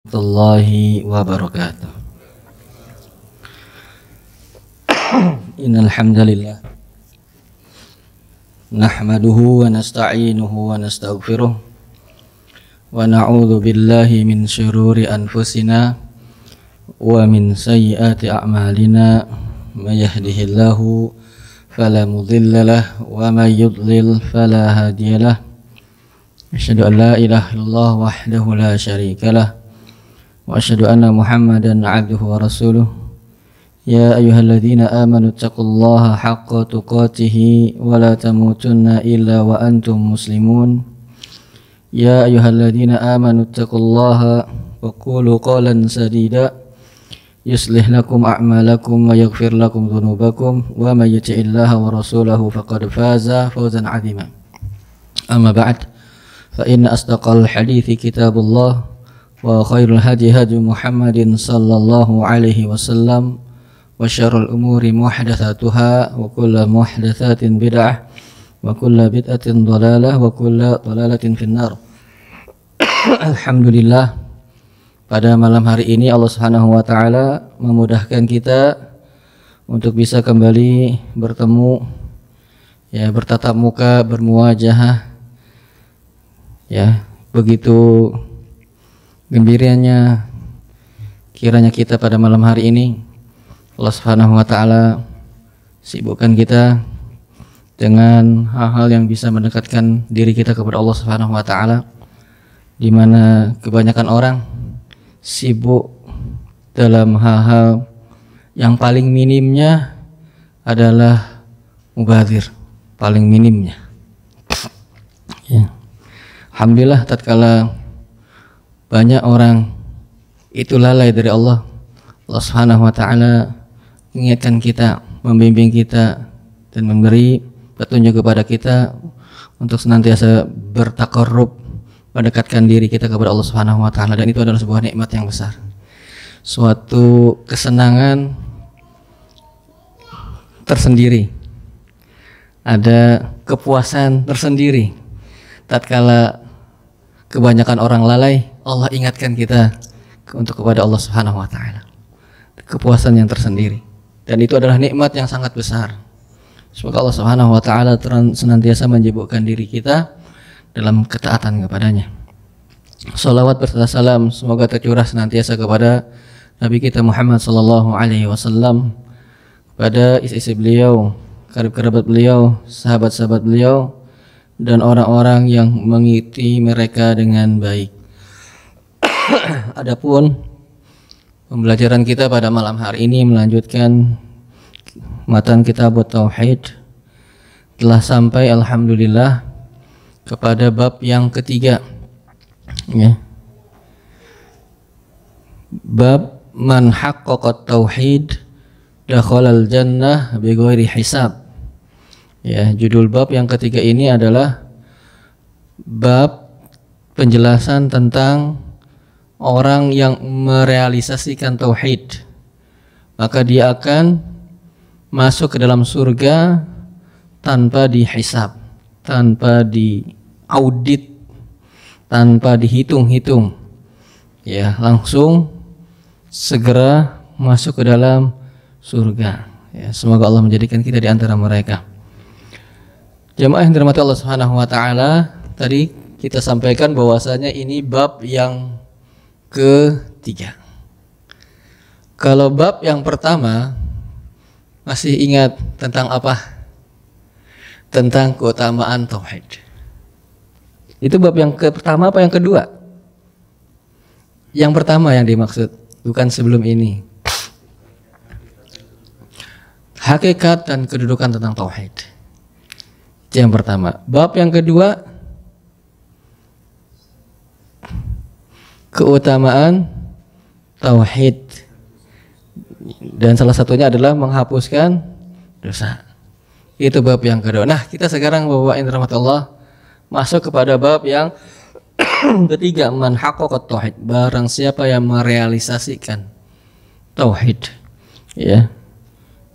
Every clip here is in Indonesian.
Warahmatullahi wabarakatuh. Innal hamdalillah nahmaduhu wa nasta'inuhu wa nastaghfiruh wa na'udzu billahi min syururi anfusina wa min sayyiati a'malina may yahdihillahu fala mudilla lahu wa may yudlil fala hadiyalah. Asyhadu an la ilaha illallah wahdahu la syarika lah wa asyhadu anna Muhammadan 'abduhu wa rasuluh. Ya ayyuhalladzina amanu taqullaha haqqa tuqatih wa la tamutunna illa wa antum muslimun. Ya ayyuhalladzina amanu taqullaha wa qulu qawlan sadida yuslih lakum a'malakum wa yaghfir lakum dhunubakum wa may yuti'illaha wa rasulahu faqad faza fawzan 'azima. Amma ba'd, fa inna asdaqal hadithi kitabullah wa khairul hadi hadi Muhammadin sallallahu alaihi wasallam wa syarrul umuri muhdatsatuha wa kullu muhdatsatin bid'ah wa kullu bid'atin dhalalah wa kullu dhalalatin finnar. Alhamdulillah, pada malam hari ini Allah Subhanahu wa taala memudahkan kita untuk bisa kembali bertemu, ya, bertatap muka, bermuwajahah, ya, begitu gembiranya kiranya kita pada malam hari ini Allah Subhanahu wa taala sibukkan kita dengan hal-hal yang bisa mendekatkan diri kita kepada Allah Subhanahu wa taala, di mana kebanyakan orang sibuk dalam hal-hal yang paling minimnya adalah mubadzir, paling minimnya. Ya. Alhamdulillah, tatkala banyak orang itu lalai dari Allah, Allah Subhanahu wa taala mengingatkan kita, membimbing kita dan memberi petunjuk kepada kita untuk senantiasa bertaqarrub, mendekatkan diri kita kepada Allah Subhanahu wa taala, dan itu adalah sebuah nikmat yang besar. Suatu kesenangan tersendiri. Ada kepuasan tersendiri tatkala kebanyakan orang lalai, Allah ingatkan kita untuk kepada Allah Subhanahu wa taala. Kepuasan yang tersendiri, dan itu adalah nikmat yang sangat besar. Semoga Allah Subhanahu wa taala senantiasa menyibukkan diri kita dalam ketaatan kepadanya. Salawat berserta salam semoga tercurah senantiasa kepada Nabi kita Muhammad sallallahu alaihi wasallam, kepada istri-istri beliau, kerabat beliau, sahabat-sahabat beliau, dan orang-orang yang mengikuti mereka dengan baik. Adapun pembelajaran kita pada malam hari ini melanjutkan matan kitab Tauhid, telah sampai alhamdulillah kepada bab yang ketiga, ya. Bab man haqqaqa tauhid dakhalal jannah bighairi hisab. Ya, judul bab yang ketiga ini adalah bab penjelasan tentang orang yang merealisasikan tauhid, maka dia akan masuk ke dalam surga tanpa dihisab, tanpa diaudit, tanpa dihitung-hitung, ya, langsung segera masuk ke dalam surga. Ya, semoga Allah menjadikan kita di antara mereka. Jamaah yang dirahmati Allah Subhanahu wa taala, tadi kita sampaikan bahwasanya ini bab yang ketiga. Kalau bab yang pertama masih ingat tentang apa? Tentang keutamaan tauhid. Itu bab yang pertama apa yang kedua? Yang pertama yang dimaksud, bukan sebelum ini. Hakikat dan kedudukan tentang tauhid. Yang pertama. Bab yang kedua, keutamaan tauhid, dan salah satunya adalah menghapuskan dosa. Itu bab yang kedua. Nah, kita sekarang Bapak yang dirahmati Allah masuk kepada bab yang ketiga, man haqqaqa tauhid, barang siapa yang merealisasikan tauhid, ya,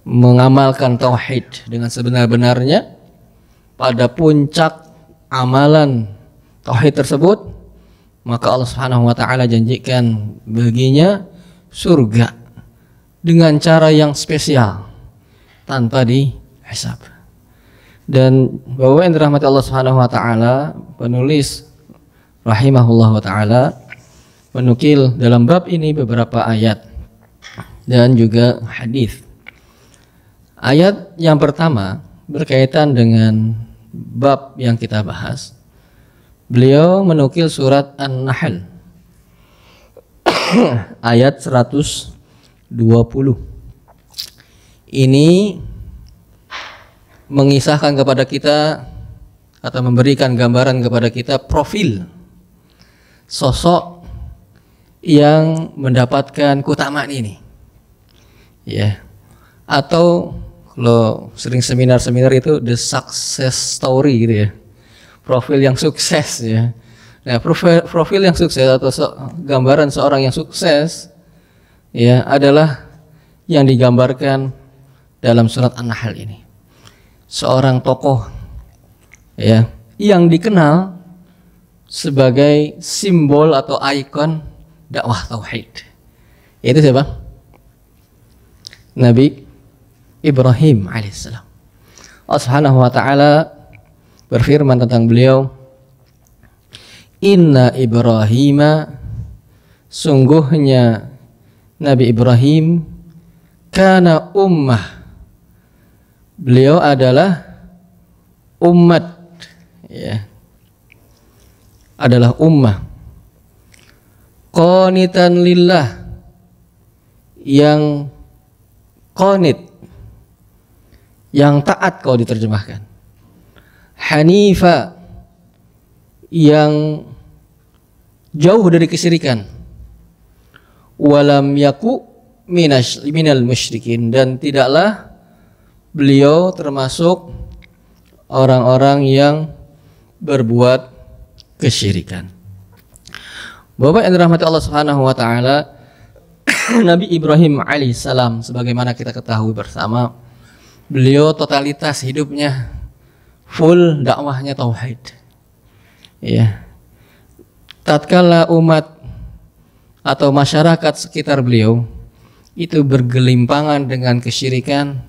mengamalkan tauhid dengan sebenar-benarnya. Pada puncak amalan tauhid tersebut maka Allah Subhanahu wa taala janjikan baginya surga dengan cara yang spesial tanpa dihisab. Dan bahwa yang dirahmati Allah Subhanahu wa taala, penulis rahimahullah taala menukil dalam bab ini beberapa ayat dan juga hadis. Ayat yang pertama berkaitan dengan bab yang kita bahas. Beliau menukil surat An-Nahl ayat 120. Ini mengisahkan kepada kita atau memberikan gambaran kepada kita profil sosok yang mendapatkan keutamaan ini, ya. Atau kalau sering seminar-seminar itu the success story gitu ya, profil yang sukses ya. Nah, profil yang sukses atau gambaran seorang yang sukses ya adalah yang digambarkan dalam surat An-Nahl ini. Seorang tokoh ya yang dikenal sebagai simbol atau ikon dakwah tauhid. Itu siapa? Nabi Ibrahim alaihissalam. Allah Subhanahu wa taala berfirman tentang beliau, "Inna Ibrahima, sungguhnya Nabi Ibrahim, kana ummah." Beliau adalah umat, ya. Adalah ummah. Qanitan lillah, yang qanit, yang taat kalau diterjemahkan. Hanifa, yang jauh dari kesyirikan. Walam yaku minal musyrikin, dan tidaklah beliau termasuk orang-orang yang berbuat kesyirikan. Bapak yang dirahmati Allah Subhanahu wa taala, Nabi Ibrahim alaihissalam sebagaimana kita ketahui bersama, beliau totalitas hidupnya full dakwahnya tauhid. Ya. Tatkala umat atau masyarakat sekitar beliau itu bergelimpangan dengan kesyirikan,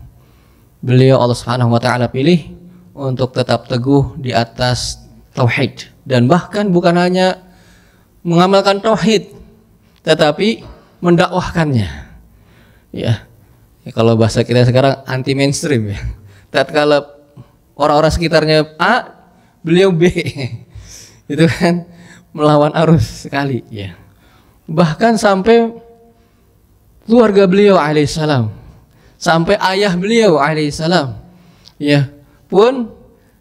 beliau Allah Subhanahu wa taala pilih untuk tetap teguh di atas tauhid, dan bahkan bukan hanya mengamalkan tauhid tetapi mendakwahkannya. Ya. Kalau bahasa kita sekarang anti mainstream ya. Tatkala orang-orang sekitarnya A, beliau B. Itu kan melawan arus sekali ya. Bahkan sampai keluarga beliau alaihissalam, sampai ayah beliau alaihissalam ya pun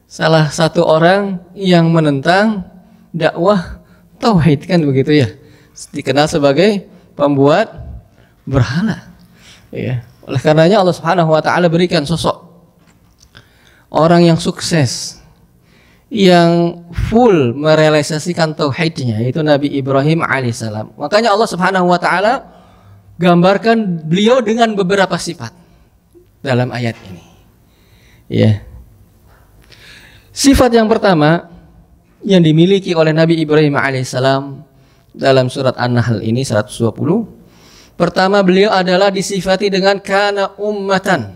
salah satu orang yang menentang dakwah tauhid, kan begitu ya, dikenal sebagai pembuat berhala ya. Oleh karenanya Allah Subhanahu wa taala berikan sosok orang yang sukses yang full merealisasikan tauhidnya, yaitu Nabi Ibrahim alaihissalam. Makanya Allah Subhanahu wa taala gambarkan beliau dengan beberapa sifat dalam ayat ini. Ya. Sifat yang pertama yang dimiliki oleh Nabi Ibrahim alaihissalam dalam surat An-Nahl ini 120. Pertama, beliau adalah disifati dengan kana ummatan.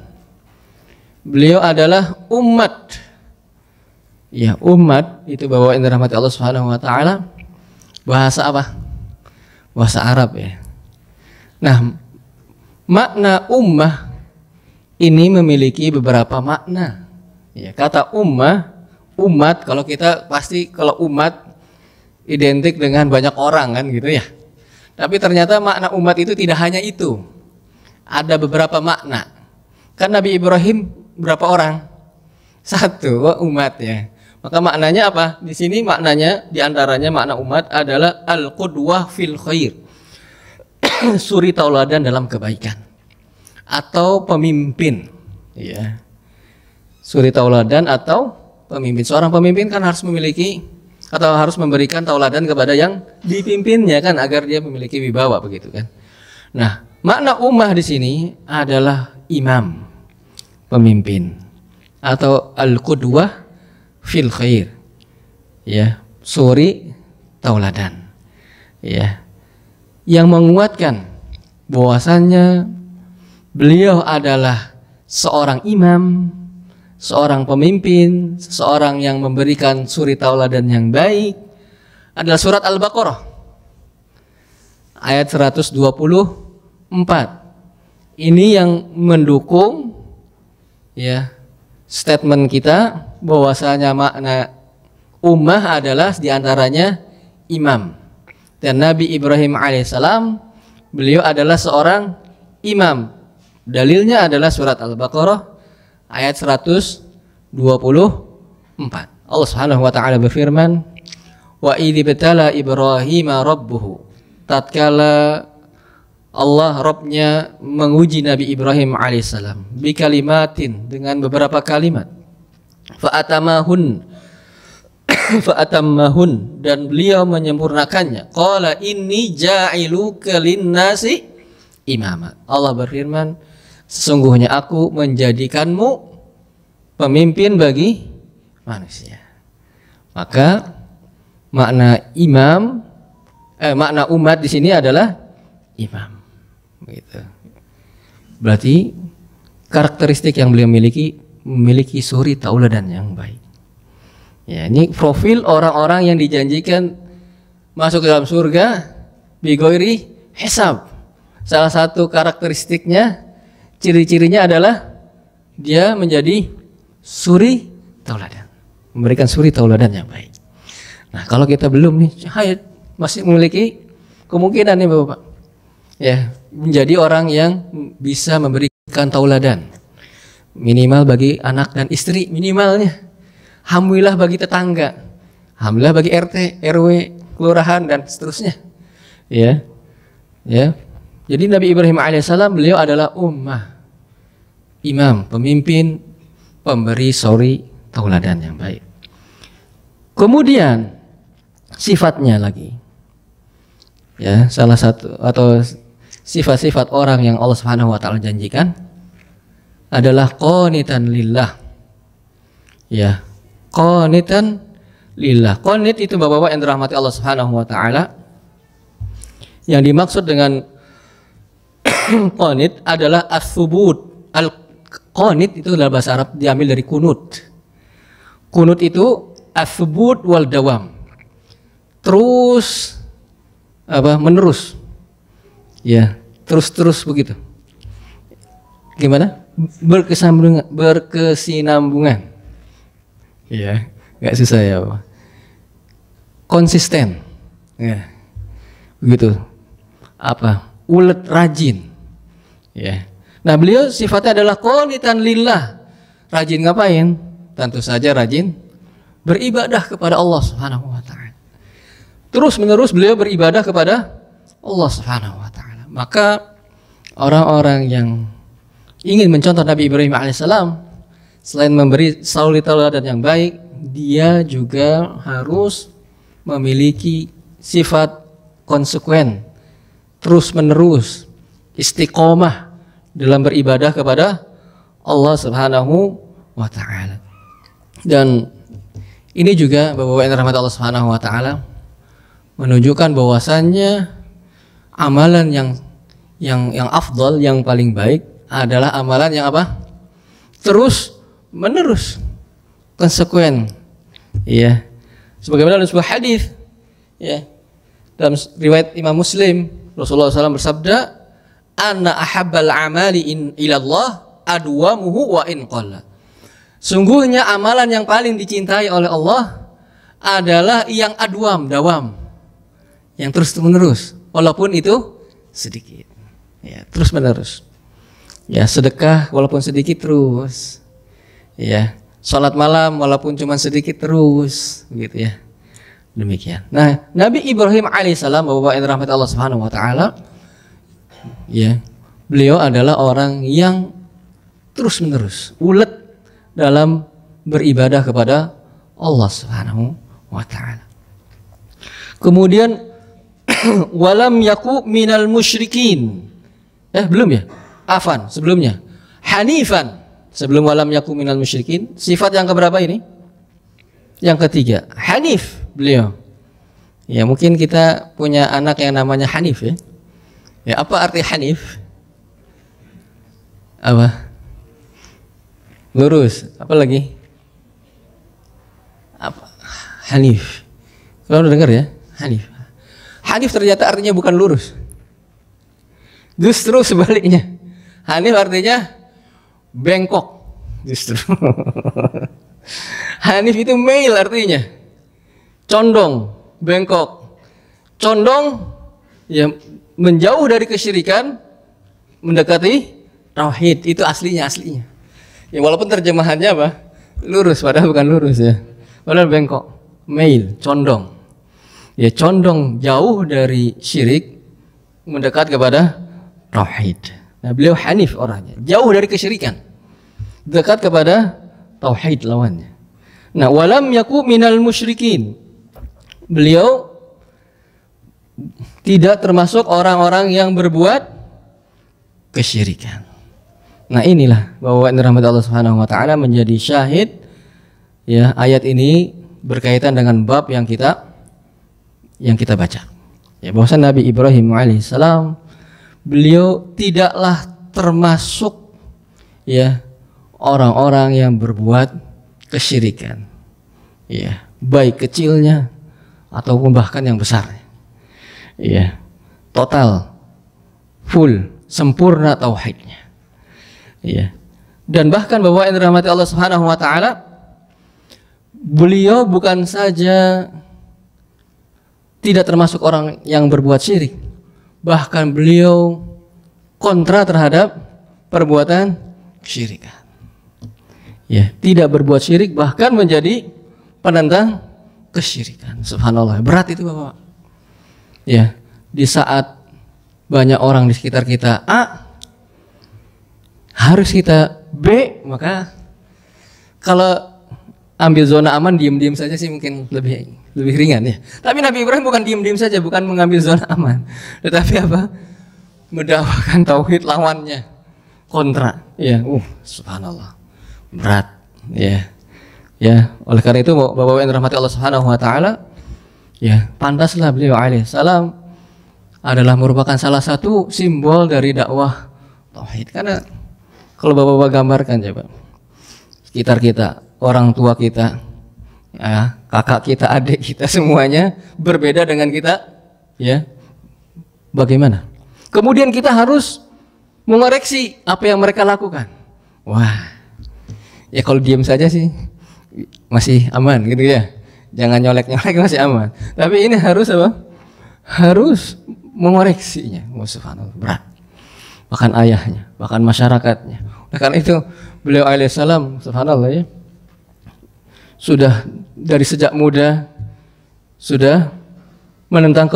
Beliau adalah umat. Ya, umat itu bawaan rahmat Allah Subhanahu wa taala. Bahasa apa? Bahasa Arab ya. Nah, makna ummah ini memiliki beberapa makna. Ya, kata ummah, umat, kalau kita pasti kalau umat identik dengan banyak orang kan gitu ya. Tapi ternyata makna umat itu tidak hanya itu. Ada beberapa makna. Kan Nabi Ibrahim berapa orang? Satu, umat ya. Maka maknanya apa? Di sini maknanya diantaranya makna umat adalah al-qudwah fil khair. Suri tauladan dalam kebaikan. Atau pemimpin ya. Suri tauladan atau pemimpin. Seorang pemimpin kan harus memiliki atau harus memberikan tauladan kepada yang dipimpinnya kan, agar dia memiliki wibawa begitu kan. Nah, makna ummah di sini adalah imam, pemimpin, atau al-qudwah fil khair. Ya, suri tauladan. ya, yang menguatkan bahwasannya beliau adalah seorang imam, seorang pemimpin, seorang yang memberikan suri tauladan yang baik adalah surat Al-Baqarah ayat 124. Ini yang mendukung ya statement kita bahwasanya makna ummah adalah diantaranya imam. Dan Nabi Ibrahim alaihissalam beliau adalah seorang imam. Dalilnya adalah surat Al-Baqarah ayat 124. Allah Subhanahu wa taala berfirman, "Wa idz ibtala Ibrahima rabbuhu." Tatkala Allah Rabbnya menguji Nabi Ibrahim alaihissalam bikalimatin, dengan beberapa kalimat, fa'atamahun dan beliau menyempurnakannya. Qala inni ja'iluka linnasi imama. Allah berfirman, sesungguhnya aku menjadikanmu pemimpin bagi manusia. Maka makna imam, makna umat di sini adalah imam. Gitu. Berarti karakteristik yang beliau memiliki suri tauladan yang baik. Ya, ini profil orang-orang yang dijanjikan masuk ke dalam surga bigoiri hisab. Salah satu karakteristiknya, ciri-cirinya adalah dia menjadi suri tauladan, memberikan suri tauladan yang baik. Nah, kalau kita belum nih, masih memiliki kemungkinan nih Bapak, ya, menjadi orang yang bisa memberikan tauladan minimal bagi anak dan istri, minimalnya. Alhamdulillah bagi tetangga, alhamdulillah bagi RT, RW, kelurahan dan seterusnya. Ya, ya. Jadi Nabi Ibrahim alaihissalam beliau adalah ummah, imam, pemimpin, pemberi suri tauladan yang baik. Kemudian sifatnya lagi, ya, salah satu atau sifat-sifat orang yang Allah Subhanahu wa taala janjikan adalah qanitan lillah. Ya, qanitan lillah. Qanit itu Bapak-bapak yang dirahmati Allah Subhanahu wa taala. Yang dimaksud dengan qanit adalah as-subut. Al-qanit itu dalam bahasa Arab diambil dari kunut. Kunut itu as-subut wal dawam. Terus menerus. Ya, terus begitu. Gimana? Berkesinambungan. Ya, nggak susah ya, Pak. Konsisten. Ya. Begitu. Ulet, rajin. Ya. Nah, beliau sifatnya adalah qanitan lillah. Rajin ngapain? Tentu saja rajin beribadah kepada Allah Subhanahu wa taala. Terus menerus beliau beribadah kepada Allah Subhanahu wa taala. Maka orang-orang yang ingin mencontoh Nabi Ibrahim alaihissalam, selain memberi suri tauladan yang baik, dia juga harus memiliki sifat konsekuen, terus menerus, istiqomah dalam beribadah kepada Allah Subhanahu wa taala. Dan ini juga Bapak-bapak yang dirahmati Allah Subhanahu wa taala menunjukkan bahwasannya amalan yang afdal, yang paling baik adalah amalan yang terus menerus, konsekuen. Ya. Sebagaimana dalam sebuah hadis, ya, dalam riwayat Imam Muslim, Rasulullah SAW bersabda, "Anna ahabbal amali ilallah adwamuhu wa in qalla." Sungguhnya amalan yang paling dicintai oleh Allah adalah yang dawam, yang terus menerus, walaupun itu sedikit. Ya, terus menerus. Ya, sedekah walaupun sedikit terus. Ya, salat malam walaupun cuma sedikit terus, gitu ya. Demikian. Nah, Nabi Ibrahim alaihissalam, Bapak yang dirahmati Allah Subhanahu wa taala, ya, beliau adalah orang yang terus menerus, ulet dalam beribadah kepada Allah Subhanahu wa taala. Kemudian walam yaku minal musyrikin. Belum ya? Afan, sebelumnya. Hanifan. Sebelum walam yaku minal musyrikin, sifat yang keberapa ini? Yang ketiga, hanif beliau. Ya mungkin kita punya anak yang namanya Hanif ya. Ya apa arti Hanif? Apa? Lurus. Apa lagi? Apa? Hanif. Kalau udah dengar ya, Hanif. Hanif ternyata artinya bukan lurus. Justru sebaliknya. Hanif artinya bengkok. Justru. Hanif itu mail artinya. Condong, bengkok. Condong ya menjauh dari kesyirikan, mendekati tauhid. Itu aslinya. Ya walaupun terjemahannya apa? Lurus, padahal bukan lurus ya. Padahal bengkok, mail, condong. Ya condong jauh dari syirik, mendekat kepada tauhid. Nah, beliau Hanif orangnya, jauh dari kesyirikan, dekat kepada tauhid lawannya. Nah, walam yaku minal musyrikin. Beliau tidak termasuk orang-orang yang berbuat kesyirikan. Nah, inilah bahwa rahmat Allah Subhanahu wa taala menjadi syahid ya, ayat ini berkaitan dengan bab yang kita baca. Ya, bahwa Nabi Ibrahim alaihissalam beliau tidaklah termasuk ya orang-orang yang berbuat kesyirikan. Ya, baik kecilnya ataupun bahkan yang besar. Ya, total full sempurna tauhidnya. Ya. Dan bahkan bahwa yang dirahmati Allah Subhanahu wa taala, beliau bukan saja tidak termasuk orang yang berbuat syirik, bahkan beliau kontra terhadap perbuatan kesyirikan. Ya, tidak berbuat syirik bahkan menjadi penentang kesyirikan. Subhanallah, berat itu Bapak. Ya, di saat banyak orang di sekitar kita A, harus kita B, maka kalau ambil zona aman diam-diam saja sih mungkin lebih ringan ya. Tapi Nabi Ibrahim bukan diam-diam saja, bukan mengambil zona aman, tetapi apa? Mendakwakan tauhid lawannya, kontra. Ya, subhanallah, berat. Ya, ya. Oleh karena itu Bapak-bapak yang dirahmati Allah Subhanahu wa taala, ya pantaslah beliau alaihissalam adalah merupakan salah satu simbol dari dakwah tauhid. Karena kalau Bapak-bapak gambarkan coba sekitar kita, orang tua kita, ya, kakak kita, adik kita, semuanya berbeda dengan kita, ya. Bagaimana? Kemudian kita harus mengoreksi apa yang mereka lakukan. Wah, ya kalau diam saja sih masih aman gitu ya. Jangan nyolek-nyolek, masih aman. Tapi ini harus apa? Harus mengoreksinya. Subhanallah, berat. Bahkan ayahnya, bahkan masyarakatnya. Nah, karena itu beliau alaihissalam, subhanallah ya, sudah dari sejak muda sudah menentang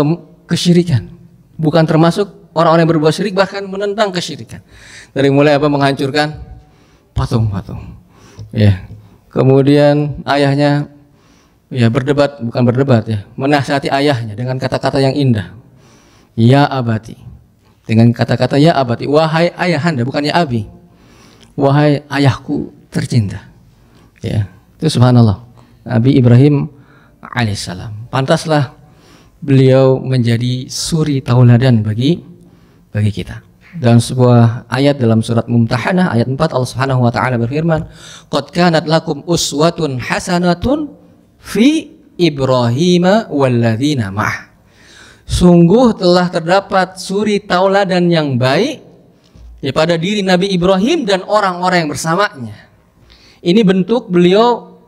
kesyirikan. Bukan termasuk orang-orang yang berbuat syirik, bahkan menentang kesyirikan. Dari mulai apa? Menghancurkan patung-patung. Ya. Kemudian ayahnya ya bukan berdebat ya, menasihati ayahnya dengan kata-kata yang indah. Ya abati. Dengan kata-kata ya abati, wahai ayahanda, bukan ya abi. Wahai ayahku tercinta. Ya, itu subhanallah. Nabi Ibrahim alaihissalam. Pantaslah beliau menjadi suri tauladan bagi kita. Dalam sebuah ayat dalam surat Mumtahanah ayat 4 Allah Subhanahu wa taala berfirman, "Qad kanat lakum uswatun hasanatun fi Ibrahim walladzina ma'ah." Sungguh telah terdapat suri tauladan yang baik ya pada diri Nabi Ibrahim dan orang-orang yang bersamanya. Ini bentuk beliau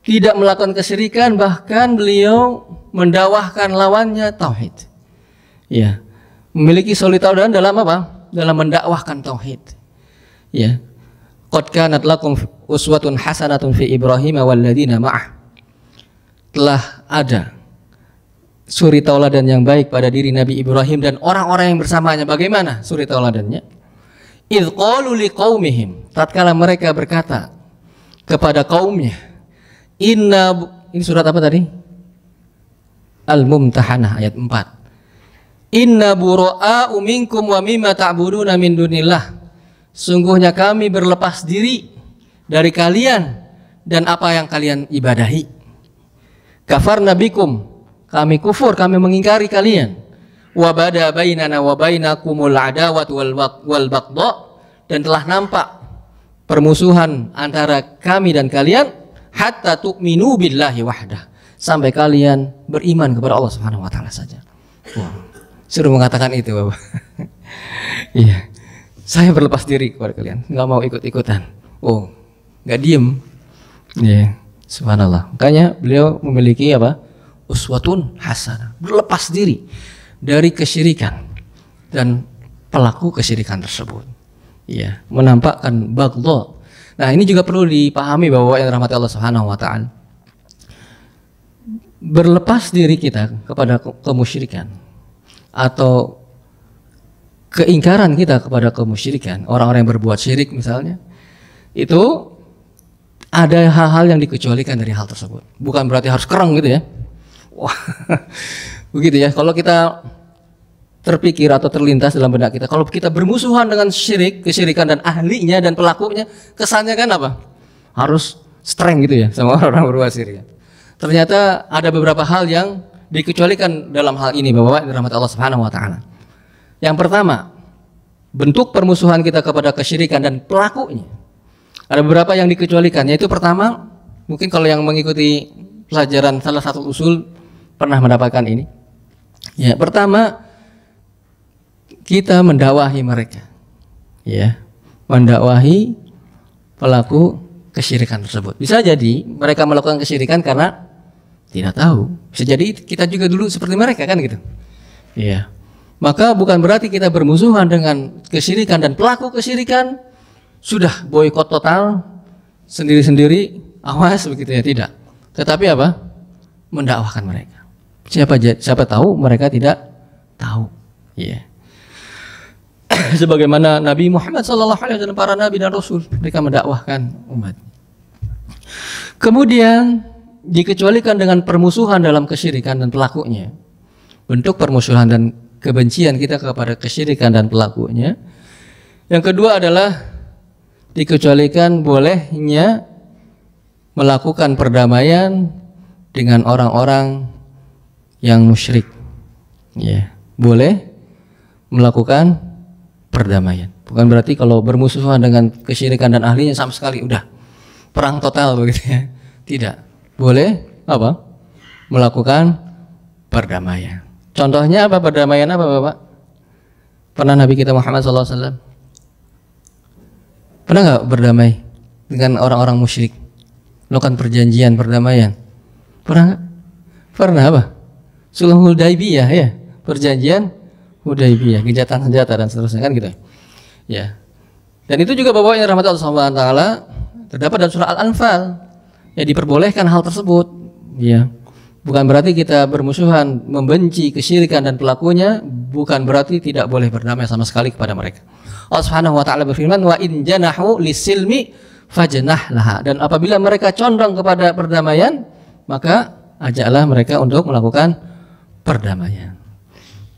tidak melakukan kesyirikan, bahkan beliau mendakwahkan lawannya tauhid. Ya, memiliki suri tauladan dalam apa? Dalam mendakwahkan tauhid. Ya. Qad kanat lakum uswatun hasanatun fi Ibrahim walladzina ma'ah. Telah ada suri tauladan yang baik pada diri Nabi Ibrahim dan orang-orang yang bersamanya. Bagaimana suri tauladannya? Idz qalu liqaumihim, tatkala mereka berkata kepada kaumnya, ini surat apa tadi? Al-Mumtahanah ayat 4. Inna bura'a'u minkum wa mimma ta'buduna min dunillah. Sungguhnya kami berlepas diri dari kalian dan apa yang kalian ibadahi. Kafarna bikum, kami kufur, kami mengingkari kalian. Wa bada bainana wa bainakumul adawat wal baghdha, dan telah nampak permusuhan antara kami dan kalian hatta tu'minu billahi wahdah, sampai kalian beriman kepada Allah Subhanahu wa taala saja. Wow. Suruh mengatakan itu, Bapak. Iya. Saya berlepas diri kepada kalian, nggak mau ikut-ikutan. Oh, nggak diem. Iya. Subhanallah. Makanya beliau memiliki apa? Uswatun hasanah. Berlepas diri dari kesyirikan dan pelaku kesyirikan tersebut. Iya, menampakkan baghdha. Nah, ini juga perlu dipahami bahwa yang rahmati Allah Subhanahu wa taala. Berlepas diri kita kepada kemusyrikan atau keingkaran kita kepada kemusyrikan, orang-orang yang berbuat syirik misalnya, itu ada hal-hal yang dikecualikan dari hal tersebut. Bukan berarti harus kereng gitu ya. Wah, begitu ya. Kalau kita terpikir atau terlintas dalam benak kita, kalau kita bermusuhan dengan syirik, kesyirikan dan ahlinya dan pelakunya, kesannya kan apa? Harus strength gitu ya sama orang-orang berbuat syirik. Ternyata ada beberapa hal yang dikecualikan dalam hal ini, Bapak rahmat Allah Subhanahu wa taala. Yang pertama, bentuk permusuhan kita kepada kesyirikan dan pelakunya. Ada beberapa yang dikecualikan, yaitu pertama, mungkin kalau yang mengikuti pelajaran salah satu usul pernah mendapatkan ini. Ya, pertama, kita mendakwahi mereka. Ya, mendakwahi pelaku kesyirikan tersebut. Bisa jadi mereka melakukan kesyirikan karena tidak tahu. Bisa jadi kita juga dulu seperti mereka kan gitu. Iya. Maka bukan berarti kita bermusuhan dengan kesyirikan dan pelaku kesyirikan sudah boikot total sendiri-sendiri, awas begitu ya, tidak. Tetapi apa? Mendakwahkan mereka. Siapa tahu mereka tidak tahu. Iya. Sebagaimana Nabi Muhammad SAW dan para nabi dan rasul, mereka mendakwahkan umat. Kemudian dikecualikan dengan permusuhan dalam kesyirikan dan pelakunya. Bentuk permusuhan dan kebencian kita kepada kesyirikan dan pelakunya. Yang kedua adalah dikecualikan bolehnya melakukan perdamaian dengan orang-orang yang musyrik. Ya, boleh melakukan perdamaian. Bukan berarti kalau bermusuhan dengan kesyirikan dan ahlinya sama sekali udah perang total begitu ya. Tidak. Boleh apa? Melakukan perdamaian. Contohnya apa perdamaian apa, Bapak? Pernah Nabi kita Muhammad SAW pernah nggak berdamai dengan orang-orang musyrik? Melakukan perjanjian perdamaian? Pernah nggak? Pernah apa? Sulhul Hudaybiyah ya, perjanjian Hudaybiyah, gencatan senjata dan seterusnya kan gitu. Ya. Dan itu juga Bapak yang rahmat Allah Subhanahu wa taala terdapat dalam surah Al-Anfal. Ya, diperbolehkan hal tersebut. Ya. Bukan berarti kita bermusuhan, membenci kesyirikan dan pelakunya, bukan berarti tidak boleh berdamai sama sekali kepada mereka. Allah Subhanahu wa taala berfirman, "Wa in janahu lisilmi fajnah laha." Dan apabila mereka condong kepada perdamaian, maka ajaklah mereka untuk melakukan perdamaian.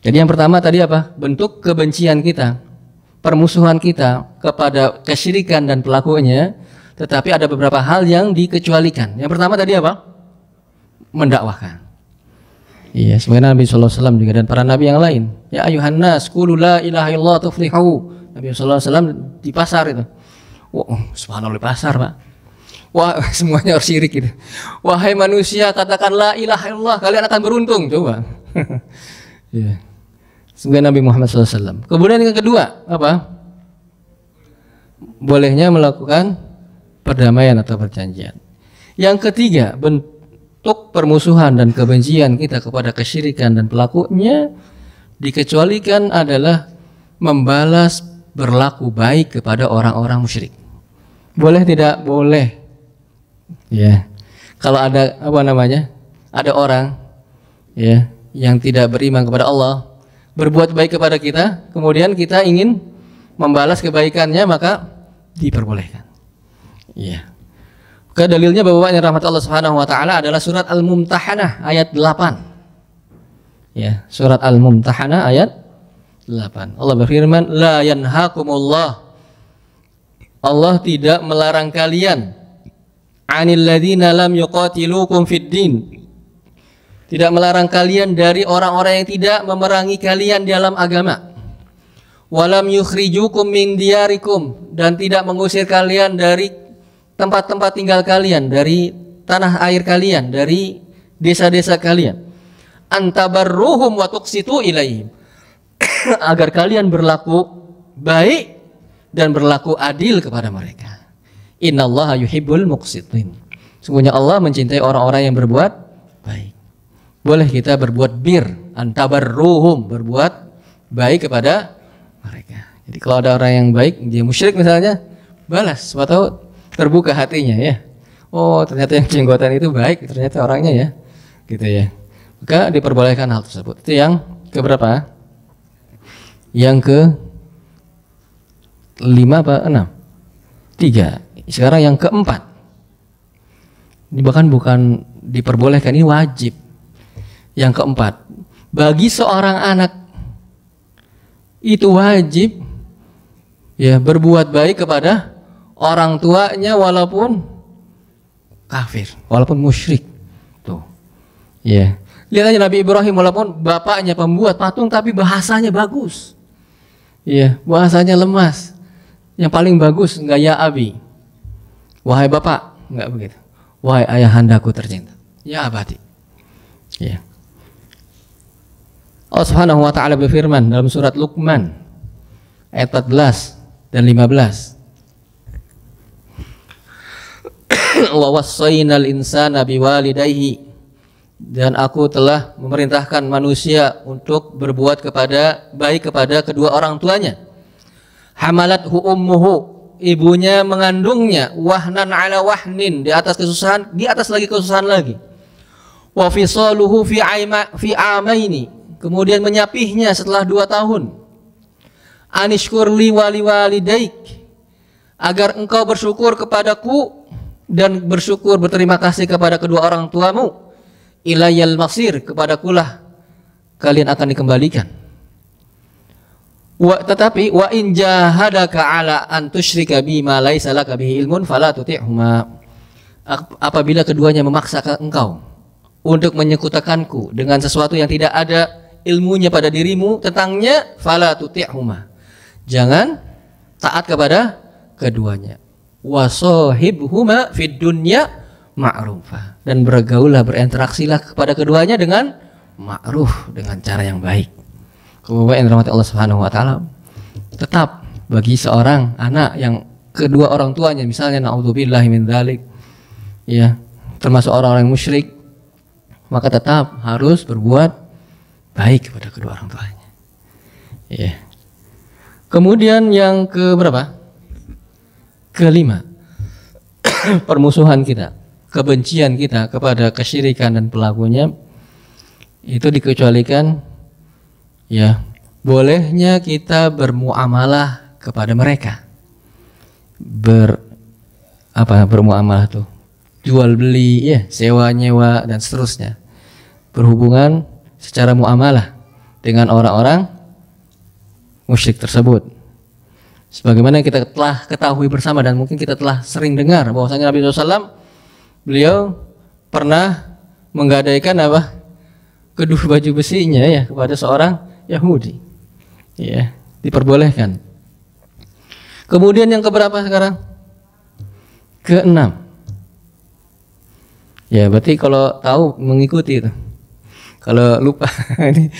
Jadi yang pertama tadi apa? Bentuk kebencian kita, permusuhan kita kepada kesyirikan dan pelakunya, tetapi ada beberapa hal yang dikecualikan. Yang pertama tadi apa? Mendakwahkan. Iya, sebenarnya Nabi sallallahu alaihi wasallam juga dan para nabi yang lain. Ya ayuhan nas qulu la ilaha illallah tuflihu. Nabi sallallahu alaihi wasallam di pasar itu. Wah, subhanallah di pasar, Pak. Wah, semuanya harus syirik gitu. Wahai manusia, katakan la ilaha illallah, kalian akan beruntung, coba. Iya. Sebagai Nabi Muhammad SAW. Kemudian yang kedua apa? Bolehnya melakukan perdamaian atau perjanjian. Yang ketiga, bentuk permusuhan dan kebencian kita kepada kesyirikan dan pelakunya dikecualikan adalah membalas berlaku baik kepada orang-orang musyrik. Boleh tidak? Boleh. Ya. Kalau ada apa namanya? Ada orang ya yang tidak beriman kepada Allah berbuat baik kepada kita, kemudian kita ingin membalas kebaikannya, maka diperbolehkan. Iya. Maka dalilnya bahwa yang rahmat Allah Subhanahu wa taala adalah surat Al-Mumtahanah ayat 8. Ya, surat Al-Mumtahanah ayat 8. Allah berfirman, "La yanhaakumullah." Allah tidak melarang kalian 'anil ladzina lam yuqatilukum fid din. tidak melarang kalian dari orang-orang yang tidak memerangi kalian dalam agama. Walam yukhrijukum min diyarikum, dan tidak mengusir kalian dari tempat-tempat tinggal kalian, dari tanah air kalian, dari desa-desa kalian. Antabarruhum wa tuqsitu ilaihim, agar kalian berlaku baik dan berlaku adil kepada mereka. Innallaha yuhibbul muqsitin. Sungguhnya Allah mencintai orang-orang yang berbuat baik. Boleh kita berbuat bir, antabarruhum, berbuat baik kepada mereka. Jadi kalau ada orang yang baik, dia musyrik misalnya, balas, atau terbuka hatinya ya. Oh, ternyata yang jenggotan itu baik, ternyata orangnya ya, gitu ya. Maka diperbolehkan hal tersebut. Itu yang keberapa? Yang ke 5 apa 6? 3. Sekarang yang keempat. Ini bahkan bukan diperbolehkan, ini wajib. Yang keempat, bagi seorang anak itu wajib ya berbuat baik kepada orang tuanya walaupun kafir, walaupun musyrik. Tuh. Ya. Lihat aja Nabi Ibrahim, walaupun bapaknya pembuat patung tapi bahasanya bagus. Ya, bahasanya lemas. Yang paling bagus enggak ya abi. Wahai bapak, enggak begitu. Wahai ayahandaku tercinta. Ya abadi. Ya. Allah Subhanahu wa taala berfirman dalam surat Luqman ayat 14 dan 15. Wa wassaynal insana biwalidayhi, dan aku telah memerintahkan manusia untuk berbuat baik kepada kedua orang tuanya. Hamalathu ummuhu, ibunya mengandungnya, wahnan ala wahnin, di atas kesusahan, di atas lagi kesusahan lagi. Wa fisaluhu fi amaini, kemudian menyapihnya setelah 2 tahun. Anishkurli wali walidaik, agar engkau bersyukur kepadaku dan berterima kasih kepada kedua orang tuamu. Ilayal masir, kepadakulah kalian akan dikembalikan. Tetapi wa in jahadaka ala an tusyrika bima laisa laka bihi ilmun fala tuti'huma, apabila keduanya memaksa engkau untuk menyekutakanku dengan sesuatu yang tidak ada ilmunya pada dirimu tentangnya, fala tuti'huma, jangan taat kepada keduanya. Wasahibhuma fid dunya ma'rufa, dan bergaullah, berinteraksilah kepada keduanya dengan ma'ruf, dengan cara yang baik. Kemudian rahmat Allah Subhanahu wa taala, tetap bagi seorang anak yang kedua orang tuanya misalnya naudzubillahi min dzalik ya, termasuk orang-orang musyrik, maka tetap harus berbuat baik kepada kedua orang tuanya. Ya. Kemudian yang ke berapa? Kelima, permusuhan kita, kebencian kita kepada kesyirikan dan pelakunya itu dikecualikan. Ya, bolehnya kita bermuamalah kepada mereka. Bermuamalah tuh, jual beli, ya, sewa nyewa dan seterusnya. Berhubungan secara muamalah dengan orang-orang musyrik tersebut. Sebagaimana kita telah ketahui bersama dan mungkin kita telah sering dengar bahwasanya Nabi SAW beliau pernah menggadaikan kedua baju besinya ya kepada seorang Yahudi. Ya, diperbolehkan. Kemudian yang keberapa sekarang? Ke-6. Ya, berarti kalau tahu mengikuti itu. Kalau lupa ini.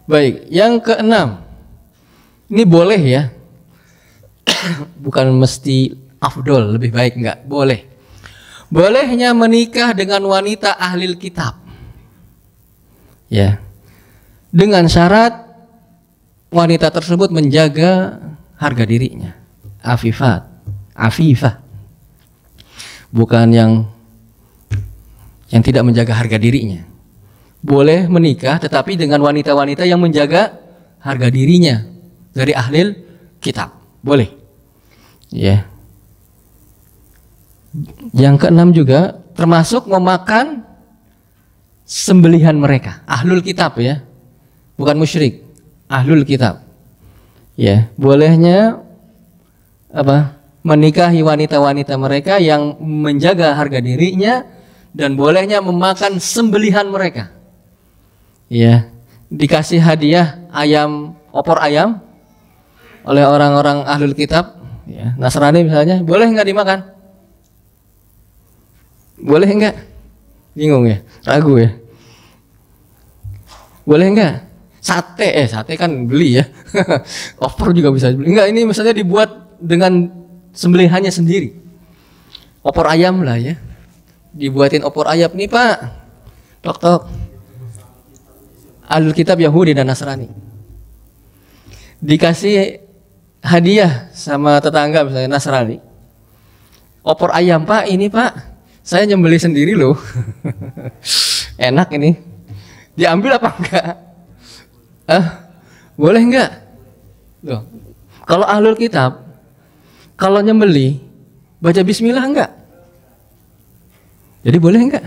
Baik, yang ke-6. Ini boleh ya. Bukan mesti afdol, lebih baik enggak, boleh. Bolehnya menikah dengan wanita ahlil kitab. Ya. Dengan syarat wanita tersebut menjaga harga dirinya. Afifah. Bukan yang tidak menjaga harga dirinya. Boleh menikah tetapi dengan wanita-wanita yang menjaga harga dirinya dari ahlil kitab. Boleh. Ya. Yang ke-6 juga termasuk memakan sembelihan mereka, ahlul kitab ya. Bukan musyrik, ahlul kitab. Ya, bolehnya menikahi wanita-wanita mereka yang menjaga harga dirinya dan bolehnya memakan sembelihan mereka. Ya, dikasih hadiah ayam, opor ayam oleh orang-orang ahlul kitab, ya, Nasrani misalnya, boleh nggak dimakan? Boleh nggak? Bingung ya, ragu ya. Boleh nggak? Sate kan beli ya. Opor juga bisa beli. Enggak, ini misalnya dibuat dengan sembelihannya sendiri. Opor ayam lah ya. Dibuatin opor ayam nih Pak. Tok. Ahlul kitab Yahudi dan Nasrani. Dikasih hadiah sama tetangga misalnya Nasrani. Opor ayam Pak, ini Pak. Saya nyembeli sendiri loh. Enak ini. Diambil apa enggak? Boleh enggak? Loh. Kalau ahlul kitab, kalau nyembeli baca bismillah enggak? Jadi boleh enggak?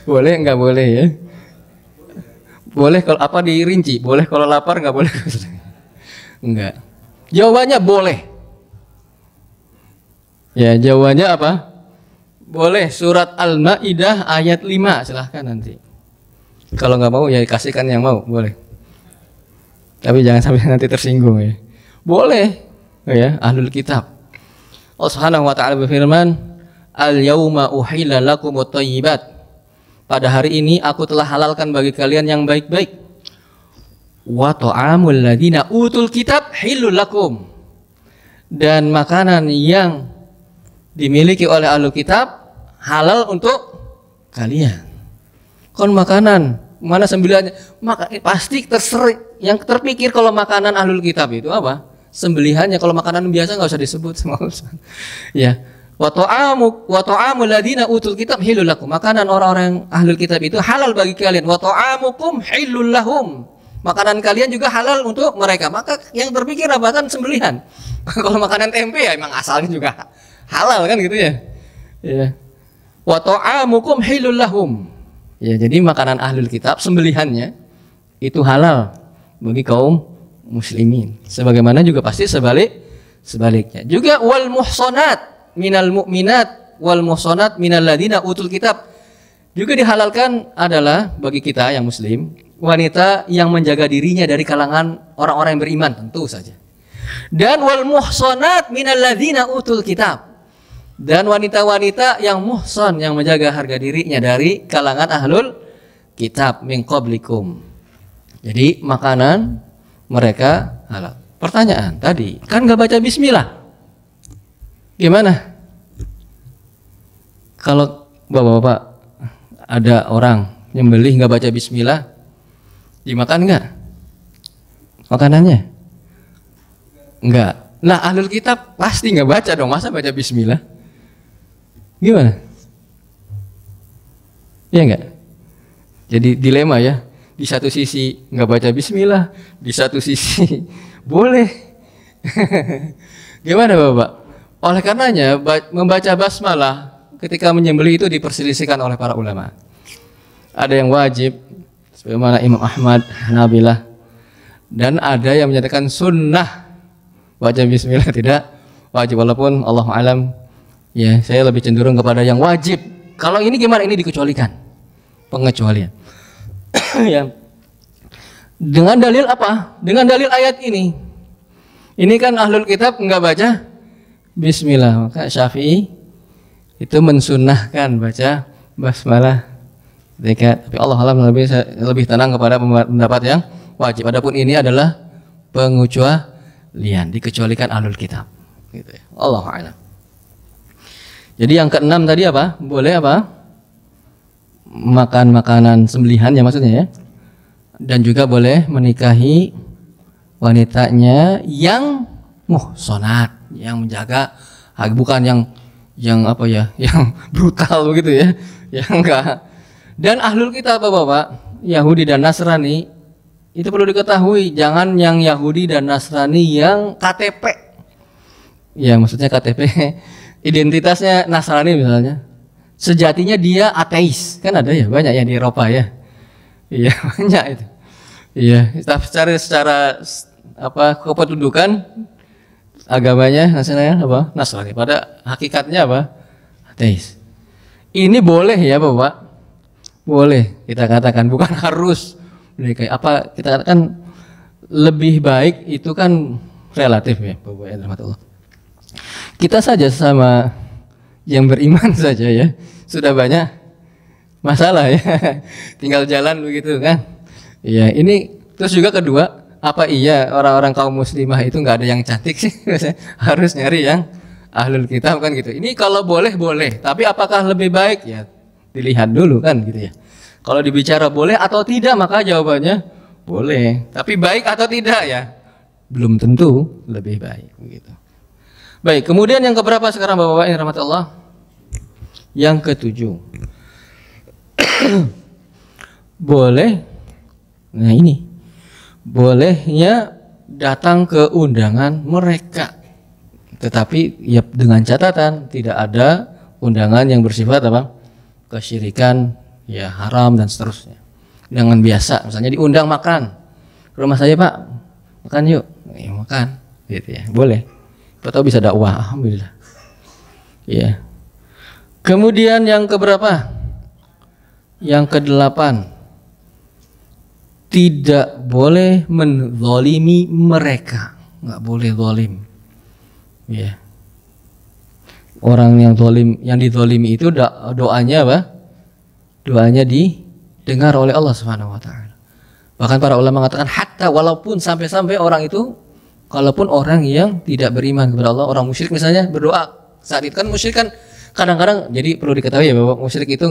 Boleh enggak boleh ya? Boleh kalau apa dirinci? Boleh kalau lapar enggak boleh? Enggak. Jawabannya boleh. Ya, jawabannya apa? Boleh. Surat Al-Maidah ayat 5, silahkan nanti. Kalau nggak mau ya kasihkan yang mau, boleh. Tapi jangan sampai nanti tersinggung ya. Boleh, ya, ahlul kitab. Allah Subhanahu wa taala berfirman, "Al-yauma uhilla lakumut thayyibat." Pada hari ini aku telah halalkan bagi kalian yang baik-baik. Wa ta'amul ladzina utul kitab hillul lakum. Dan makanan yang dimiliki oleh ahlul kitab halal untuk kalian. Kon makanan mana sembelihannya? Maka pasti yang terpikir kalau makanan ahlul kitab itu apa? Sembelihannya. Kalau makanan biasa nggak usah disebut sama ya. Wa ta'amul ladzina utul kitab hilul lakum. Makanan orang-orang ahlul kitab itu halal bagi kalian. Wa ta'amukum hilul lahum. Makanan kalian juga halal untuk mereka. Maka yang terpikir apa kan sembelihan. Kalau makanan tempe ya emang asalnya juga halal kan gitu ya. Ya. Wa ta'amukum hilul lahum. Ya, jadi makanan ahlul kitab sembelihannya itu halal bagi kaum muslimin. Sebagaimana juga pasti sebaliknya. Juga wal muhsanat minal mu'minat wal muhsanat minal ladina utul kitab. Juga dihalalkan adalah bagi kita yang muslim, wanita yang menjaga dirinya dari kalangan orang-orang yang beriman, tentu saja. Dan wal muhsanat minal ladina utul kitab. Dan wanita-wanita yang muhsan, yang menjaga harga dirinya dari kalangan ahlul kitab min qablikum. Jadi makanan mereka halal. Pertanyaan tadi, kan nggak baca bismillah. Gimana? Kalau bapak-bapak ada orang nyembelih nggak baca bismillah, dimakan nggak makanannya? Nggak. Nah ahlul kitab pasti nggak baca dong, masa baca bismillah? Gimana? Iya enggak? Jadi dilema ya. Di satu sisi nggak baca bismillah, di satu sisi boleh. Gimana Bapak? Oleh karenanya membaca basmalah ketika menyembelih itu diperselisihkan oleh para ulama. Ada yang wajib sebagaimana Imam Ahmad, Hanabilah, dan ada yang menyatakan sunnah baca bismillah tidak wajib, walaupun Allahu a'lam. Ya, saya lebih cenderung kepada yang wajib. Kalau ini gimana? Ini dikecualikan. Pengecualian. Ya. Dengan dalil apa? Dengan dalil ayat ini. Ini kan ahlul kitab enggak baca bismillah. Maka Syafi'i itu mensunnahkan baca basmalah. Tapi Allah alam lebih tenang kepada pendapat yang wajib. Adapun ini adalah pengecualian, dikecualikan ahlul kitab. Gitu ya. Allahu a'lam. Jadi yang keenam tadi apa? Boleh apa? Makan makanan sembelihan ya maksudnya ya. Dan juga boleh menikahi wanitanya yang muhsanat, yang menjaga, bukan yang apa ya, yang brutal begitu ya. Yang enggak. Dan ahlul kitab Bapak, Yahudi dan Nasrani itu perlu diketahui, jangan yang Yahudi dan Nasrani yang KTP. Ya, maksudnya KTP identitasnya Nasrani misalnya, sejatinya dia ateis, kan ada ya, banyak yang di Eropa ya. Iya banyak itu. Iya, secara apa kependudukan agamanya Nasrani apa? Nasrani. Pada hakikatnya apa? Teis. Ini boleh ya Bapak? Boleh kita katakan, bukan harus. Kayak apa kita katakan lebih baik itu kan relatif ya Bapak ya, rahmatullah. Kita saja sama yang beriman saja ya sudah banyak masalah ya. Tinggal jalan begitu kan. Ya, ini terus juga kedua, apa iya orang-orang kaum muslimah itu nggak ada yang cantik sih? Harus nyari yang ahlul kitab kan gitu. Ini kalau boleh boleh, tapi apakah lebih baik ya dilihat dulu kan gitu ya. Kalau dibicara boleh atau tidak maka jawabannya boleh. Tapi baik atau tidak ya belum tentu lebih baik begitu. Baik, kemudian yang keberapa sekarang Bapak-bapak yang rahmatullah? Yang ketujuh. Boleh. Nah ini bolehnya datang ke undangan mereka, tetapi ya dengan catatan tidak ada undangan yang bersifat apa? Kesyirikan, ya haram dan seterusnya. Undangan biasa, misalnya diundang makan ke rumah saya Pak, makan yuk, ya, makan, gitu ya, boleh. Atau bisa dakwah, alhamdulillah. Ya. Kemudian yang keberapa? Yang kedelapan, tidak boleh menzalimi mereka, nggak boleh zalim. Ya. Orang yang zalim, yang dizalimi itu doanya apa? Doanya didengar oleh Allah Subhanahu wa taala. Bahkan para ulama mengatakan hatta walaupun sampai-sampai orang itu, kalaupun orang yang tidak beriman kepada Allah, orang musyrik misalnya berdoa saat itu kan musyrik kan kadang-kadang, jadi perlu diketahui ya bahwa musyrik itu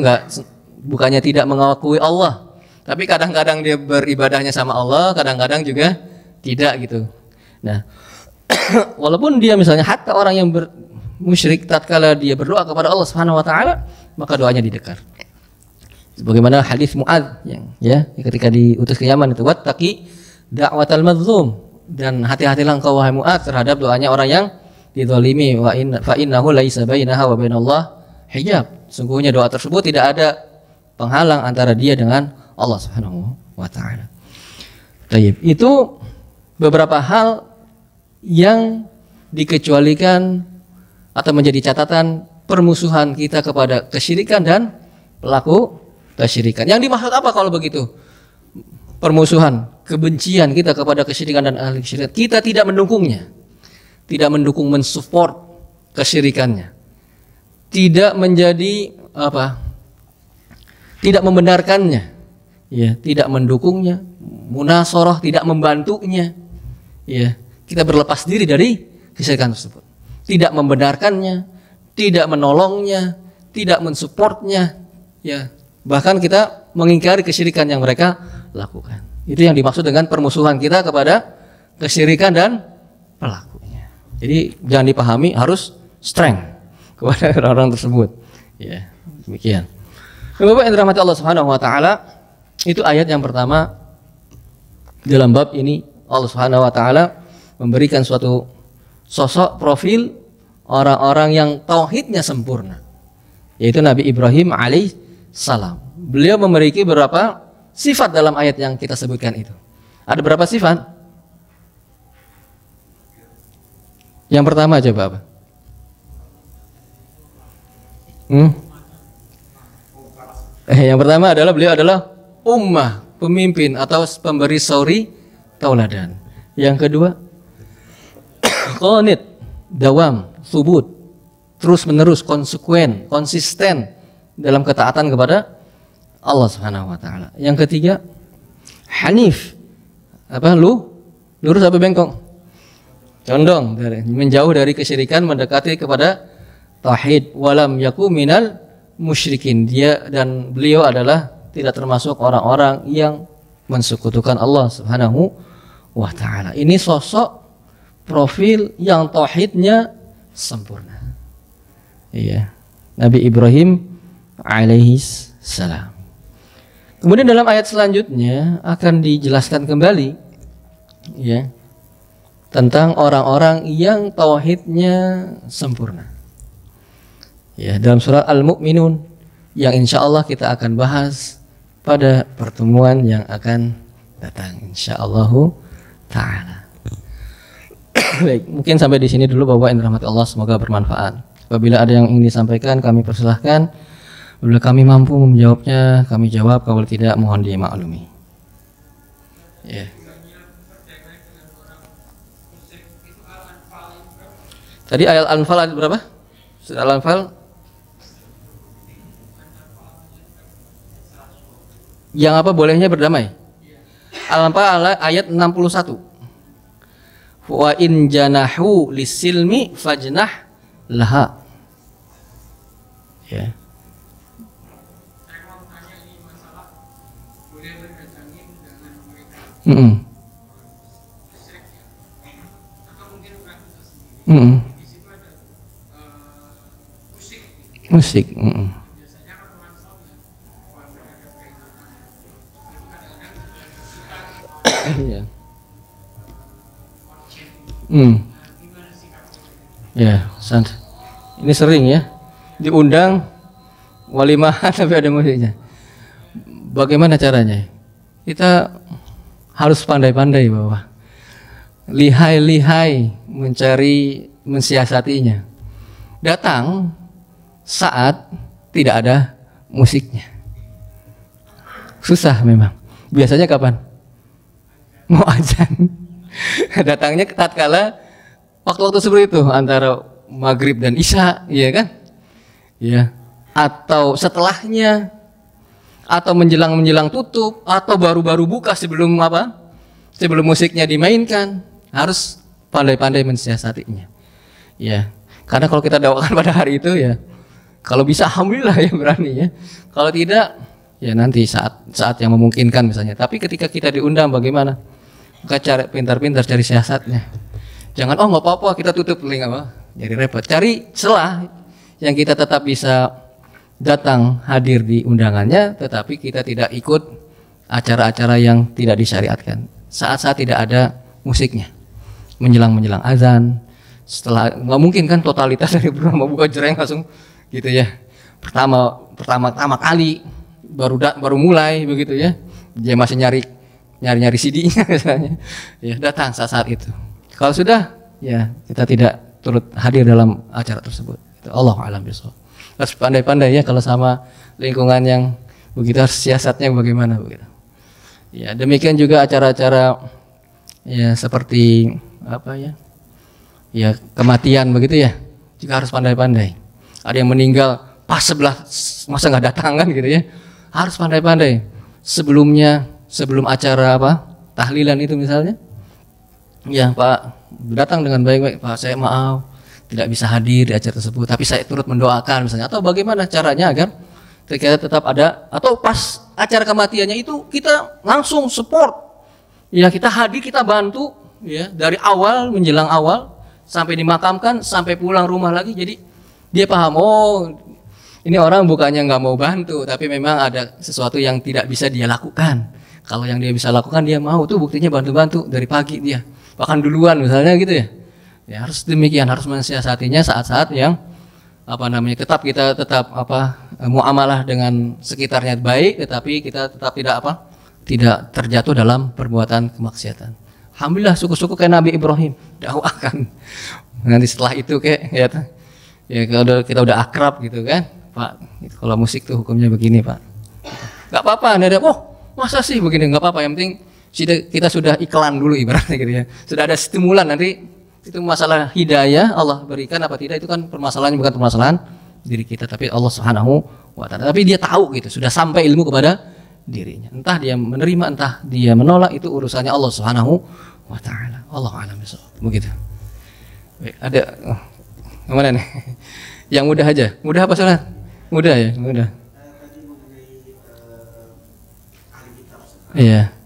bukannya tidak mengakui Allah, tapi kadang-kadang dia beribadahnya sama Allah, kadang-kadang juga tidak gitu. Nah, walaupun dia misalnya hatta orang yang musyrik tatkala dia berdoa kepada Allah Subhanahu wa taala, maka doanya didengar. Sebagaimana hadis Mu'adz yang ya ketika diutus ke Yaman itu, wattaqi da'watal mazlum, dan hati-hatilah engkau wahai Mu'adz terhadap doanya orang yang dizalimi, fa innahu laisa bainaha wa bainallah hijab. Sungguhnya doa tersebut tidak ada penghalang antara dia dengan Allah Subhanahu wa taala. Baik, itu beberapa hal yang dikecualikan atau menjadi catatan permusuhan kita kepada kesyirikan dan pelaku kesyirikan. Yang dimaksud apa kalau begitu? Permusuhan, kebencian kita kepada kesyirikan dan ahli syirik. Kita tidak mendukungnya, tidak mendukung mensupport kesyirikannya, tidak menjadi apa? Tidak membenarkannya, ya, tidak mendukungnya, munasoroh, tidak membantunya, ya, kita berlepas diri dari kesyirikan tersebut, tidak membenarkannya, tidak menolongnya, tidak mensupportnya, ya, bahkan kita mengingkari kesyirikan yang mereka lakukan. Itu yang dimaksud dengan permusuhan kita kepada kesyirikan dan pelakunya. Jadi jangan dipahami harus strength kepada orang-orang tersebut, ya, demikian. Bapak yang dirahmati Allah Subhanahu wa taala, itu ayat yang pertama dalam bab ini. Allah Subhanahu wa taala memberikan suatu sosok profil orang-orang yang tauhidnya sempurna, yaitu Nabi Ibrahim alaihissalam. Beliau memiliki beberapa sifat dalam ayat yang kita sebutkan itu. Ada berapa sifat? Yang pertama coba apa? Yang pertama adalah beliau adalah ummah, pemimpin atau pemberi sauri tauladan. Yang kedua, qanit, dawam, subut, terus menerus, konsekuen, konsisten dalam ketaatan kepada Allah Subhanahu wa taala. Yang ketiga, hanif, apa lurus apa bengkok? Condong, menjauh dari kesyirikan, mendekati kepada tauhid. Walam yaku minal musyrikin, dia dan beliau adalah tidak termasuk orang-orang yang mensekutukan Allah Subhanahu wa taala. Ini sosok profil yang tauhidnya sempurna. Iya, Nabi Ibrahim alaihis salam. Kemudian dalam ayat selanjutnya akan dijelaskan kembali, ya, tentang orang-orang yang tauhidnya sempurna. Ya, dalam surah Al-Mu'minun yang insya Allah kita akan bahas pada pertemuan yang akan datang, insya Allah taala. Baik, mungkin sampai di sini dulu Bapak yang dirahmati Allah, semoga bermanfaat. Apabila ada yang ingin disampaikan, kami persilahkan. Apabila kami mampu menjawabnya, kami jawab. Kalau tidak, mohon dimaklumi. Ya. Tadi ayat Al-Anfal ayat berapa? Surat Al-Anfal yang apa bolehnya berdamai? Al-Anfal ayat 61. Wa in janahu lisilmi fajnah laha. Ya. Musik. Iya. Ya, ini sering ya diundang walimah tapi ada musiknya. Bagaimana caranya? Kita harus pandai-pandai bahwa lihai-lihai mencari mensiasatinya. Datang saat tidak ada musiknya. Susah memang. Biasanya kapan? Mau azan. Datangnya tatkala waktu-waktu seperti itu antara maghrib dan isya, iya kan? Ya. Atau setelahnya, atau menjelang tutup, atau baru-baru buka sebelum apa? Sebelum musiknya dimainkan, harus pandai-pandai mensiasatinya. Ya. Karena kalau kita dakwakan pada hari itu ya, kalau bisa alhamdulillah ya berani ya. Kalau tidak ya nanti saat yang memungkinkan misalnya. Tapi ketika kita diundang bagaimana? Maka cari pintar-pintar cari siasatnya. Jangan nggak apa-apa kita tutup link apa? Jadi repot. Cari celah yang kita tetap bisa datang hadir di undangannya, tetapi kita tidak ikut acara-acara yang tidak disyariatkan. Saat-saat tidak ada musiknya, menjelang azan. Setelah nggak mungkin kan totalitas dari mau buka jereng langsung gitu ya. Pertama kali baru mulai begitu ya. Dia masih nyari CD-nya misalnya. Ya, datang saat itu. Kalau sudah ya kita tidak turut hadir dalam acara tersebut. Allahu a'lam bishawab. Harus pandai-pandai ya kalau sama lingkungan yang begitu, harus siasatnya bagaimana begitu. Ya, demikian juga acara-acara ya seperti apa ya? Ya, kematian begitu ya. Juga harus pandai-pandai. Ada yang meninggal pas sebelah masa nggak datang kan gitu ya. Harus pandai-pandai. Sebelum acara apa? Tahlilan itu misalnya. Ya, Pak, datang dengan baik-baik. Pak, saya maaf tidak bisa hadir di acara tersebut, tapi saya turut mendoakan misalnya. Atau bagaimana caranya agar kita tetap ada, atau pas acara kematiannya itu kita langsung support. Ya, kita hadir, kita bantu ya dari awal menjelang awal sampai dimakamkan, sampai pulang rumah lagi. Jadi dia paham, oh ini orang bukannya nggak mau bantu, tapi memang ada sesuatu yang tidak bisa dia lakukan. Kalau yang dia bisa lakukan dia mau, tuh buktinya bantu-bantu dari pagi dia, bahkan duluan misalnya gitu ya. Ya harus demikian, harus mensiasatinya saat-saat yang tetap muamalah dengan sekitarnya baik, tetapi kita tetap tidak terjatuh dalam perbuatan kemaksiatan. Alhamdulillah suku-suku kayak Nabi Ibrahim dakwakan. Nanti setelah itu kayak ya kalau kita udah akrab gitu kan, Pak, kalau musik tuh hukumnya begini Pak. Gak apa-apa, ada masa sih begini, nggak apa-apa, yang penting kita sudah iklan dulu ibaratnya gitu ya. Sudah ada stimulan, nanti itu masalah hidayah Allah berikan apa tidak, itu kan permasalahannya bukan permasalahan diri kita, tapi Allah Subhanahu wa taala. Tapi dia tahu gitu, sudah sampai ilmu kepada dirinya. Entah dia menerima, entah dia menolak, itu urusannya Allah Subhanahu wa taala. Allah a'lam bishawab. Begitu. Baik, ada mana nih? Yang mudah aja. Mudah apa salah? Mudah ya, mudah. Iya.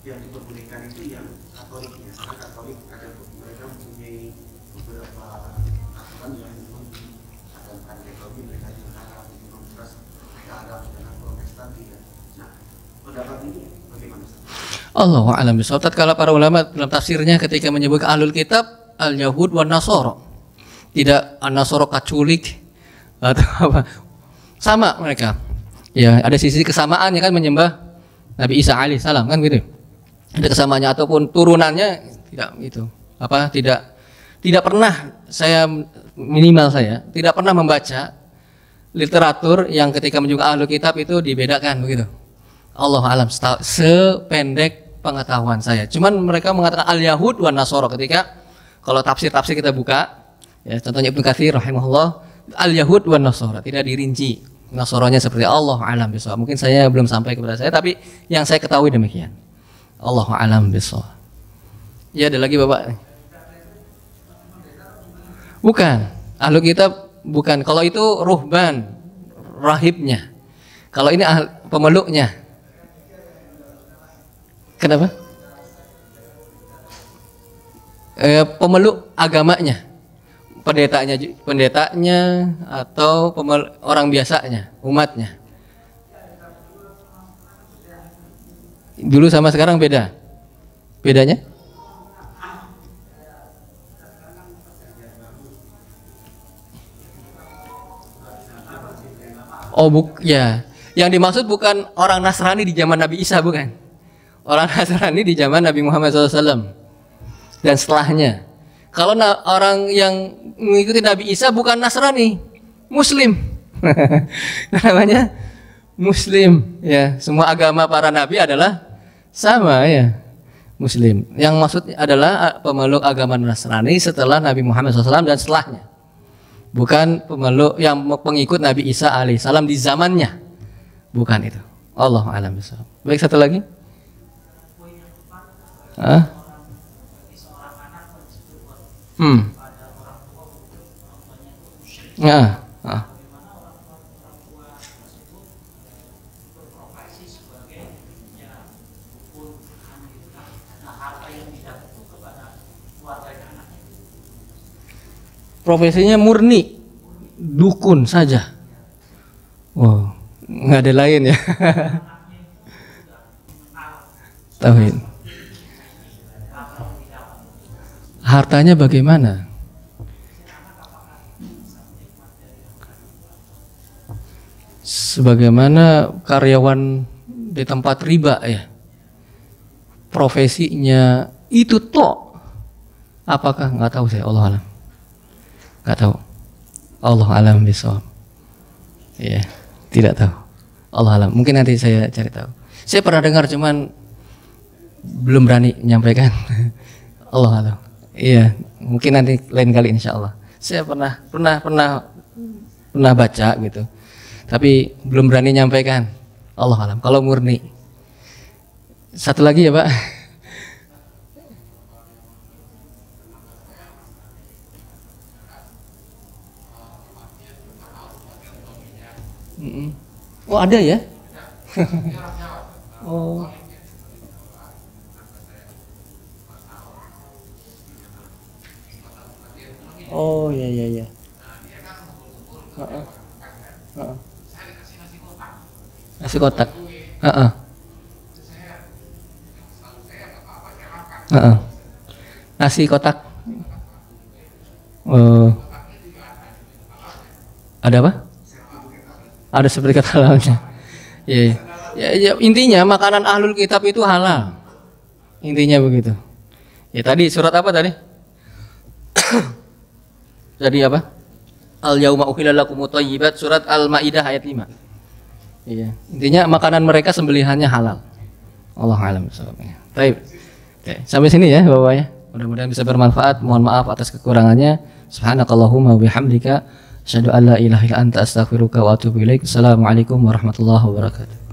Yang diperbolehkan itu yang Katolik ya, karena Katolik mereka mempunyai beberapa aturan yang ada ekonomi, mereka juga Arab, Universitas Arab dan Protestan tidak. Nah, pendapat ini bagaimana? Allahu a'lam bishawab. Tatkala para ulama dalam tafsirnya ketika menyebut ahlul kitab al-Yahud wan Nasara, tidak an-Nasara Katolik atau apa. Sama mereka. Ya, ada sisi kesamaannya kan menyembah Nabi Isa alaihissalam kan gitu. Ada kesamaannya ataupun turunannya tidak gitu. Apa tidak pernah saya tidak pernah membaca literatur yang ketika menyebut ahlu kitab itu dibedakan begitu. Allah alam, sependek pengetahuan saya. Cuman mereka mengatakan al-Yahud wan Nasara ketika kalau tafsir-tafsir kita buka, ya contohnya Ibnu Katsir rahimahullah, al-Yahud wan Nasara tidak dirinci Nasaranya seperti Allah alam bisawab. Mungkin saya belum sampai kepada saya, tapi yang saya ketahui demikian. Allah alam bisawab. Ya ada lagi Bapak? Bukan, ahlu kitab bukan. Kalau itu ruhban, rahibnya. Kalau ini pemeluknya. Kenapa? Pemeluk agamanya, pendetanya atau orang biasanya, umatnya. Dulu sama sekarang beda. Bedanya? Oh ya. Yang dimaksud bukan orang Nasrani di zaman Nabi Isa, bukan. Orang Nasrani di zaman Nabi Muhammad SAW dan setelahnya. Kalau orang yang mengikuti Nabi Isa bukan Nasrani, Muslim. Namanya Muslim. Ya, semua agama para Nabi adalah sama ya, Muslim. Yang maksudnya adalah pemeluk agama Nasrani setelah Nabi Muhammad SAW dan setelahnya. Bukan pemeluk yang pengikut Nabi Isa alaihissalam di zamannya. Bukan itu. Allah a'lam bishawab. Baik, satu lagi. Profesinya murni dukun saja. Wow, nggak ada lain ya. Tauhid. Hartanya bagaimana? Sebagaimana karyawan di tempat riba ya. Profesinya itu toh. Apakah? Nggak tahu saya, Allah alam. Nggak tahu. Allah alam bishawab. Ya, tidak tahu. Allah alam. Mungkin nanti saya cari tahu. Saya pernah dengar cuman belum berani menyampaikan. Allah alam. Iya, mungkin nanti lain kali insya Allah. Saya pernah baca gitu, tapi belum berani menyampaikan. Allah alam. Kalau murni. Satu lagi ya Pak. Oh ada ya? Oh. Oh ya. Nasi kotak. Nasi kotak. Ada apa? Ada sertifikat halalnya. Ya, intinya makanan ahlul kitab itu halal. Intinya begitu. Ya tadi surat apa tadi? Tadi apa? Al-yauma uhilla lakumut thayyibat, surat Al-Maidah ayat 5. Iya. Intinya makanan mereka sembelihannya halal. Allah alam bishawab. Baik. Oke, sampai sini ya Bapak ya. Mudah-mudahan bisa bermanfaat. Mohon maaf atas kekurangannya. Subhanakallahumma wa bihamdika asyhadu an la ilaha illa anta astaghfiruka wa atubu ilaik. Assalamualaikum warahmatullahi wabarakatuh.